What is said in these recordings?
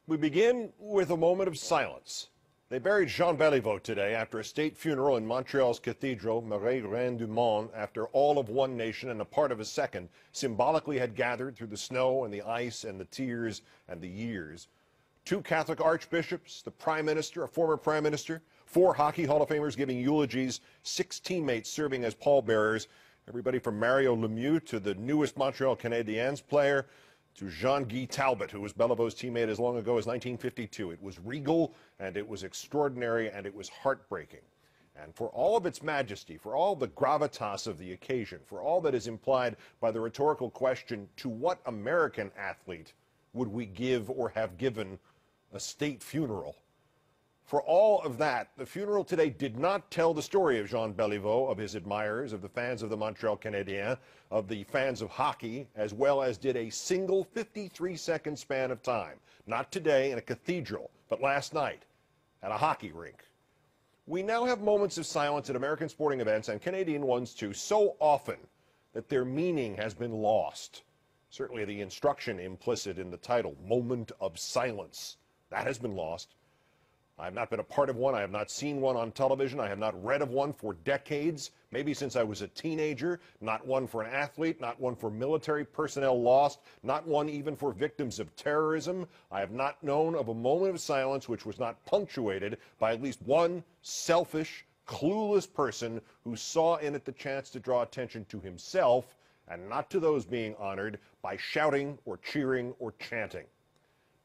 We begin with a moment of silence. They buried Jean Beliveau today after a state funeral in Montreal's cathedral, Montreal Tuesday, after all of one nation and a part of a second symbolically had gathered through the snow and the ice and the tears and the years. 2 Catholic archbishops, the prime minister, a former prime minister, 4 Hockey Hall of Famers giving eulogies, 6 teammates serving as pallbearers, everybody from Mario Lemieux to the newest Montreal Canadiens player, to Jean-Guy Talbot, who was Belivau's teammate as long ago as 1952. It was regal, and it was extraordinary, and it was heartbreaking. And for all of its majesty, for all the gravitas of the occasion, for all that is implied by the rhetorical question, to what American athlete would we give or have given a state funeral? For all of that, the funeral today did not tell the story of Jean Beliveau, of his admirers, of the fans of the Montreal Canadiens, of the fans of hockey, as well as did a single 53-second span of time. Not today in a cathedral, but last night at a hockey rink. We now have moments of silence at American sporting events, and Canadian ones too, so often that their meaning has been lost. Certainly the instruction implicit in the title, Moment of Silence, that has been lost. I have not been a part of one. I have not seen one on television. I have not read of one for decades, maybe since I was a teenager. Not one for an athlete, not one for military personnel lost, not one even for victims of terrorism. I have not known of a moment of silence which was not punctuated by at least one selfish, clueless person who saw in it the chance to draw attention to himself and not to those being honored by shouting or cheering or chanting.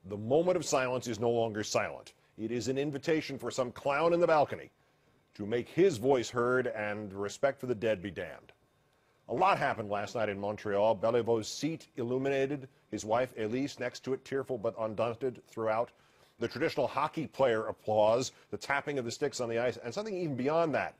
The moment of silence is no longer silent. It is an invitation for some clown in the balcony to make his voice heard and respect for the dead be damned. A lot happened last night in Montreal. Belivau's seat illuminated, his wife Elise next to it, tearful but undaunted throughout. The traditional hockey player applause, the tapping of the sticks on the ice, and something even beyond that.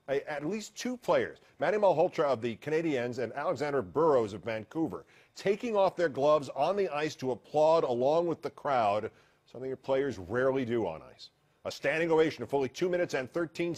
At least 2 players, Manny Malhotra of the Canadiens and Alexander Burrows of Vancouver, taking off their gloves on the ice to applaud along with the crowd, something that players rarely do on ice. A standing ovation of fully 2 minutes and 13